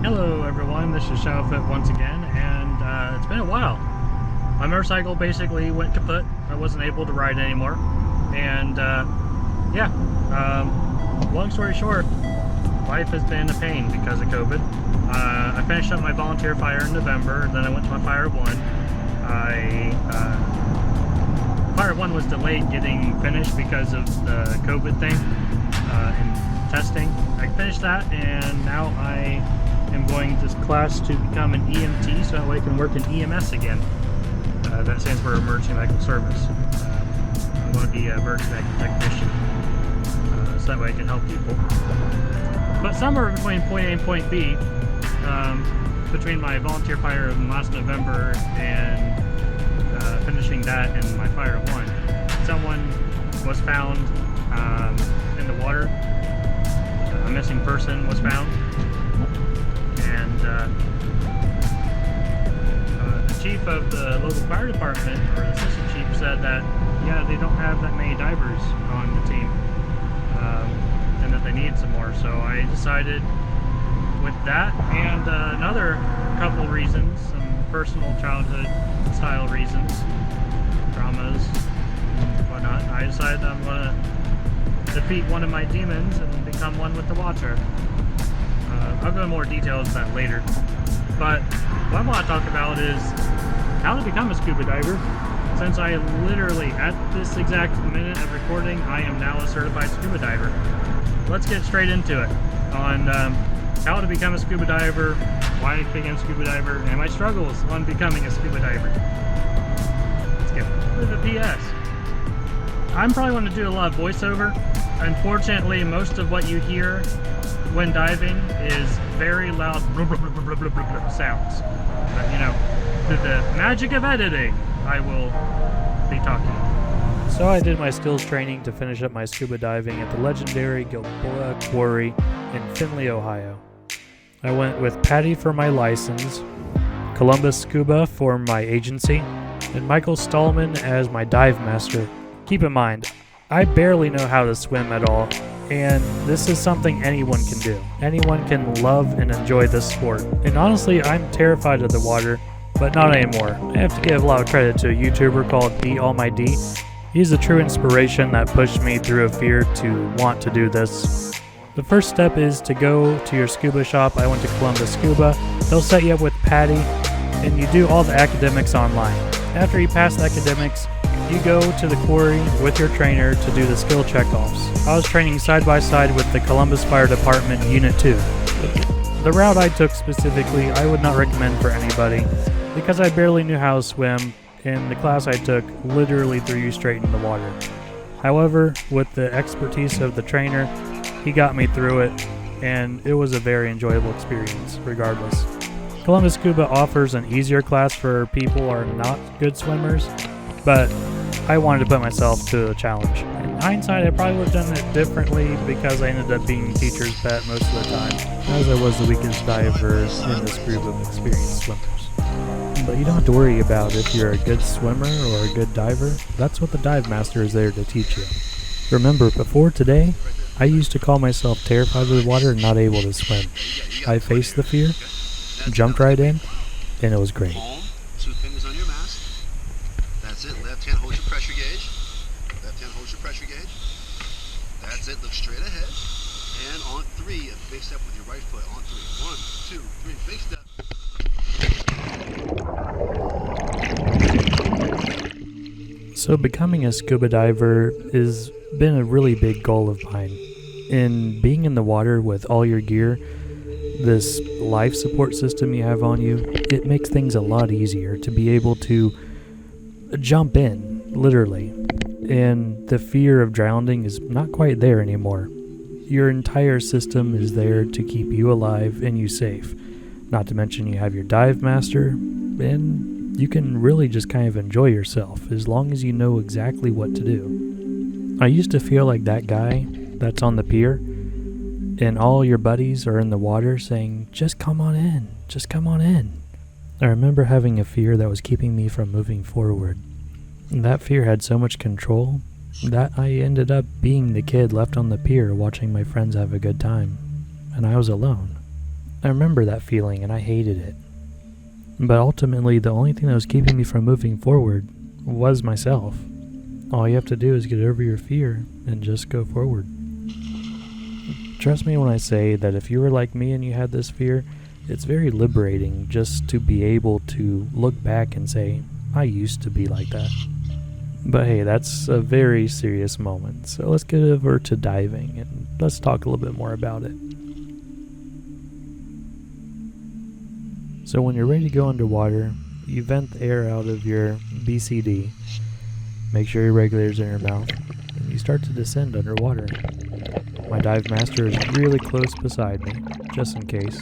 Hello everyone, this is SHADOWFOOT once again, and it's been a while. My motorcycle basically went kaput. I wasn't able to ride anymore, and long story short, life has been a pain because of COVID. I finished up my volunteer fire in November, then I went to my Fire 1. Fire 1 was delayed getting finished because of the COVID thing and testing. I finished that, and now I am going to class to become an EMT, so that way I can work in EMS again. That stands for Emergency Medical Service. I want to be an emergency medical technician, so that way I can help people. But somewhere between point A and point B, between my volunteer fire in last November and finishing that and my Fire 1, someone was found in the water. A missing person was found. And the chief of the local fire department, or the assistant chief, said that yeah, they don't have that many divers on the team, and that they need some more. So I decided, with that and another couple reasons, some personal childhood style reasons, traumas, whatnot, I decided I'm going to defeat one of my demons and become one with the water. I'll go into more details of that later. But what I want to talk about is how to become a scuba diver. Since I literally, at this exact minute of recording, I am now a certified scuba diver. Let's get straight into it on how to become a scuba diver, why I became a scuba diver, and my struggles on becoming a scuba diver. Let's get with a PS. I'm probably going to do a lot of voiceover. Unfortunately, most of what you hear when diving is very loud sounds. But you know, through the magic of editing, I will be talking. So I did my skills training to finish up my scuba diving at the legendary Gilboa Quarry in Findlay, Ohio. I went with Patty for my license, Columbus Scuba for my agency, and Michael Stallman as my dive master. Keep in mind, I barely know how to swim at all, and this is something anyone can do. Anyone can love and enjoy this sport. And honestly, I'm terrified of the water, but not anymore. I have to give a lot of credit to a YouTuber called DALLMYD. He's the true inspiration that pushed me through a fear to want to do this. The first step is to go to your scuba shop. I went to Columbus Scuba. They'll set you up with Patty, and you do all the academics online. After you pass the academics, you go to the quarry with your trainer to do the skill checkoffs. I was training side by side with the Columbus Fire Department Unit 2. The route I took specifically, I would not recommend for anybody because I barely knew how to swim, and the class I took literally threw you straight in the water. However, with the expertise of the trainer, he got me through it, and it was a very enjoyable experience regardless. Columbus Scuba offers an easier class for people who are not good swimmers, but I wanted to put myself to a challenge. In hindsight, I probably would have done it differently because I ended up being teacher's pet most of the time, as I was the weakest diver in this group of experienced swimmers. But you don't have to worry about if you're a good swimmer or a good diver. That's what the dive master is there to teach you. Remember, before today, I used to call myself terrified of the water and not able to swim. I faced the fear, jumped right in, and it was great. Two fingers on your mask. That's it. Left hand holds your pressure gauge. Left hand holds your pressure gauge. That's it. Look straight ahead. And on three, a big step with your right foot. On three. 1, 2, 3. Big step. So becoming a scuba diver has been a really big goal of mine. In being in the water with all your gear, this life support system you have on you, it makes things a lot easier to be able to jump in, literally. And the fear of drowning is not quite there anymore. Your entire system is there to keep you alive and you safe. Not to mention you have your dive master, and you can really just kind of enjoy yourself as long as you know exactly what to do. I used to feel like that guy that's on the pier, and all your buddies are in the water saying, just come on in, just come on in. I remember having a fear that was keeping me from moving forward. And that fear had so much control that I ended up being the kid left on the pier watching my friends have a good time, and I was alone. I remember that feeling and I hated it. But ultimately, the only thing that was keeping me from moving forward was myself. All you have to do is get over your fear and just go forward. Trust me when I say that if you were like me and you had this fear, it's very liberating just to be able to look back and say, I used to be like that. But hey, that's a very serious moment, so let's get over to diving and let's talk a little bit more about it. So when you're ready to go underwater, you vent the air out of your BCD, make sure your regulator's in your mouth, and you start to descend underwater. My dive master is really close beside me, just in case.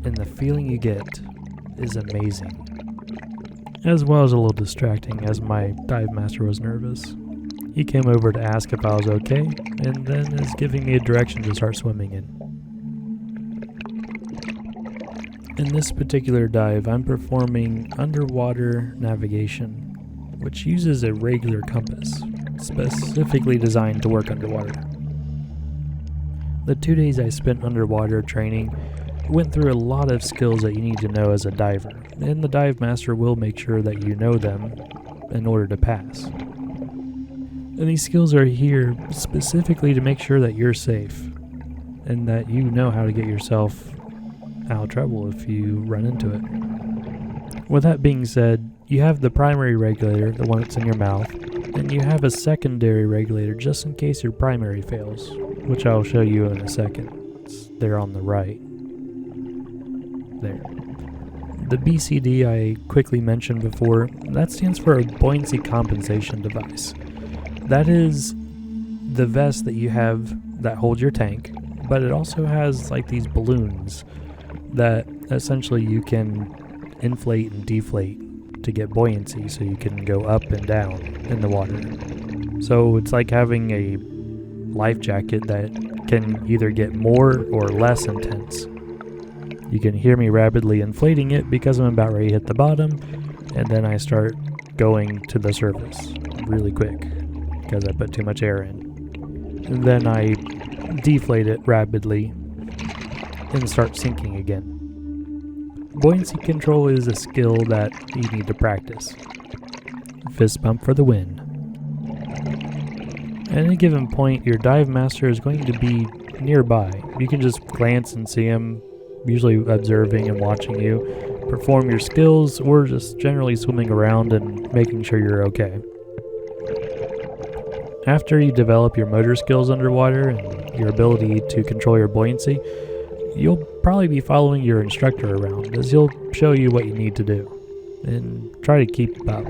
And the feeling you get is amazing. As well as a little distracting, as my dive master was nervous. He came over to ask if I was okay, and then is giving me a direction to start swimming in. In this particular dive, I'm performing underwater navigation, which uses a regular compass, specifically designed to work underwater. The 2 days I spent underwater training went through a lot of skills that you need to know as a diver, and the dive master will make sure that you know them in order to pass. And these skills are here specifically to make sure that you're safe, and that you know how to get yourself out of trouble if you run into it. With that being said, you have the primary regulator, the one that's in your mouth, and you have a secondary regulator just in case your primary fails, which I'll show you in a second. It's there on the right. There. The BCD I quickly mentioned before, that stands for a buoyancy compensation device. That is the vest that you have that holds your tank, but it also has like these balloons that essentially you can inflate and deflate to get buoyancy so you can go up and down in the water. So it's like having a life jacket that can either get more or less intense. You can hear me rapidly inflating it because I'm about ready to hit the bottom, and then I start going to the surface really quick because I put too much air in. And then I deflate it rapidly and start sinking again. Buoyancy control is a skill that you need to practice. Fist bump for the win. At any given point, your dive master is going to be nearby. You can just glance and see him, usually observing and watching you perform your skills, or just generally swimming around and making sure you're okay. After you develop your motor skills underwater and your ability to control your buoyancy, you'll probably be following your instructor around, as he'll show you what you need to do and try to keep up.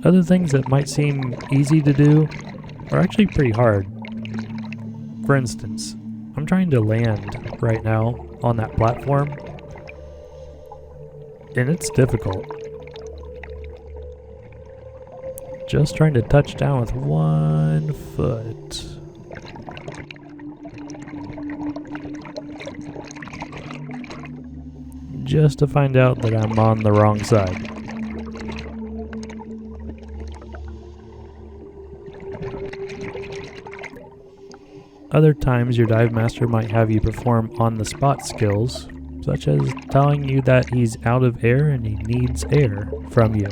Other things that might seem easy to do are actually pretty hard. For instance, I'm trying to land right now on that platform, and it's difficult. Just trying to touch down with 1 foot. Just to find out that I'm on the wrong side. Other times your dive master might have you perform on-the-spot skills, such as telling you that he's out of air and he needs air from you.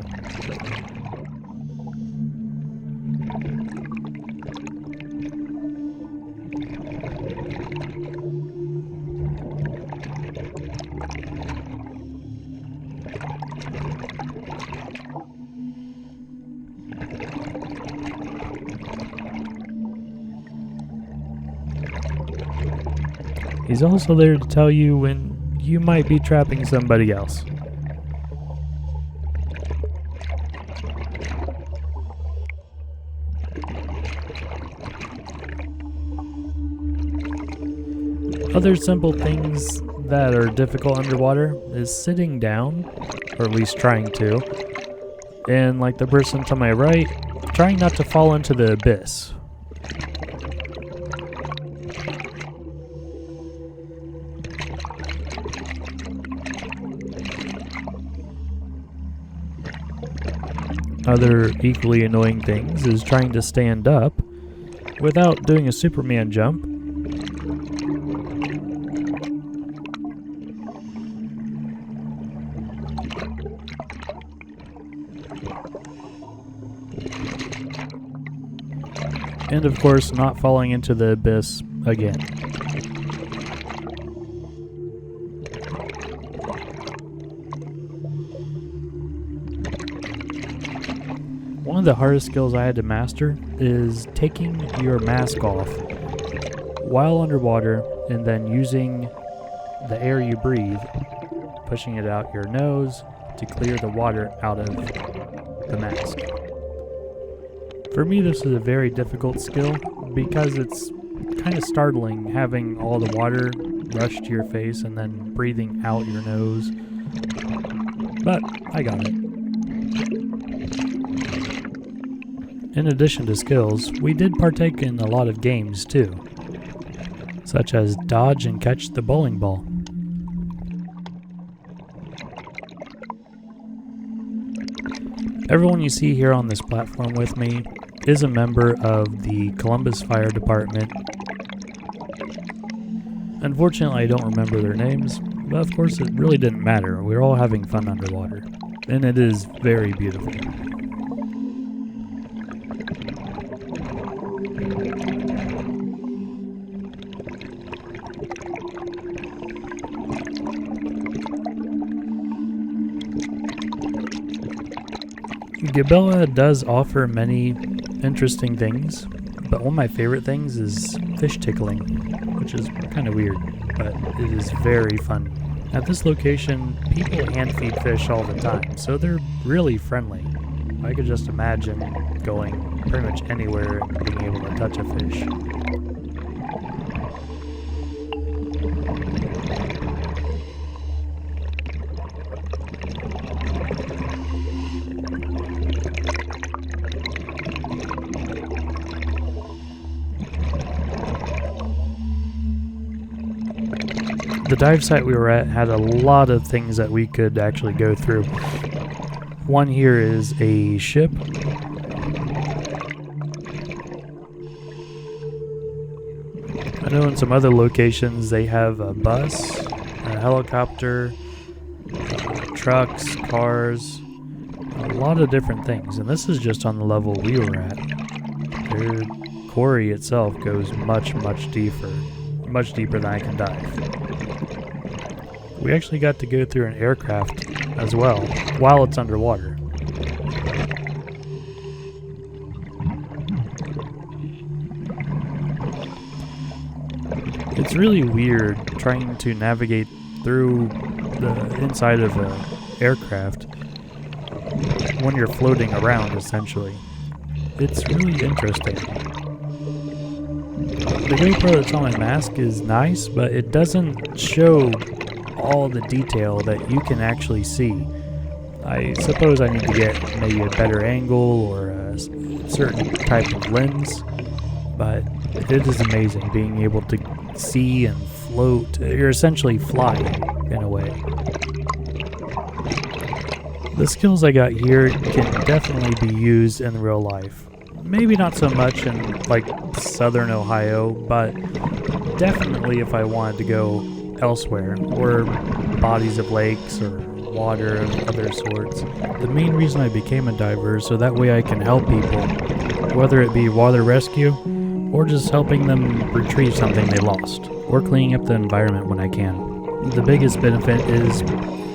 He's also there to tell you when you might be trapping somebody else. Other simple things that are difficult underwater is sitting down, or at least trying to. And like the person to my right, trying not to fall into the abyss. Other equally annoying things is trying to stand up without doing a Superman jump. And of course, not falling into the abyss again. One of the hardest skills I had to master is taking your mask off while underwater and then using the air you breathe, pushing it out your nose to clear the water out of the mask. For me, this is a very difficult skill because it's kind of startling having all the water rush to your face and then breathing out your nose. But I got it. In addition to skills, we did partake in a lot of games too, such as dodge and catch the bowling ball. Everyone you see here on this platform with me is a member of the Columbus Fire Department. Unfortunately, I don't remember their names, but of course it really didn't matter. We're all having fun underwater, and it is very beautiful. Gabella does offer many interesting things, but one of my favorite things is fish tickling, which is kind of weird, but it is very fun. At this location, people hand feed fish all the time, so they're really friendly. I could just imagine going pretty much anywhere and being able to touch a fish. The dive site we were at had a lot of things that we could actually go through. One here is a ship. I know in some other locations they have a bus, a helicopter, trucks, cars, a lot of different things. And this is just on the level we were at. Their quarry itself goes much deeper than I can dive. We actually got to go through an aircraft as well, while it's underwater. It's really weird trying to navigate through the inside of an aircraft when you're floating around, essentially. It's really interesting. The GoPro that's on my mask is nice, but it doesn't show all the detail that you can actually see. I suppose I need to get maybe a better angle or a certain type of lens, but it is amazing being able to see and float. You're essentially flying in a way. The skills I got here can definitely be used in real life. Maybe not so much in like southern Ohio, but definitely if I wanted to go elsewhere, or bodies of lakes or water of other sorts. The main reason I became a diver is so that way I can help people, whether it be water rescue or just helping them retrieve something they lost, or cleaning up the environment when I can. The biggest benefit is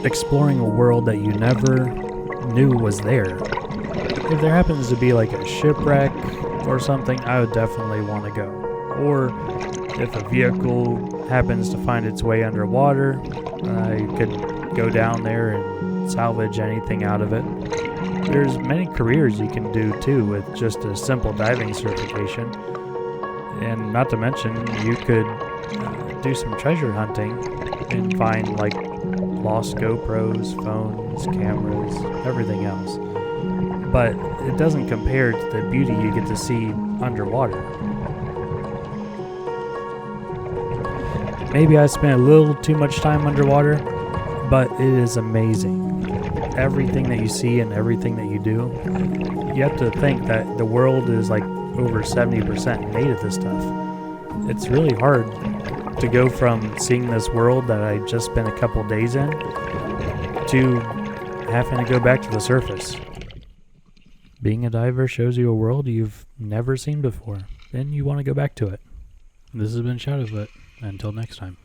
exploring a world that you never knew was there. If there happens to be like a shipwreck or something, I would definitely want to go. Or if a vehicle happens to find its way underwater, I could go down there and salvage anything out of it. There's many careers you can do too with just a simple diving certification. And not to mention, you could do some treasure hunting and find like lost GoPros, phones, cameras, everything else. but it doesn't compare to the beauty you get to see underwater. Maybe I spent a little too much time underwater, but it is amazing. Everything that you see and everything that you do, you have to think that the world is like over 70% made of this stuff. It's really hard to go from seeing this world that I just spent a couple days in to having to go back to the surface. Being a diver shows you a world you've never seen before, and you want to go back to it. This has been ShadowFoot. Until next time.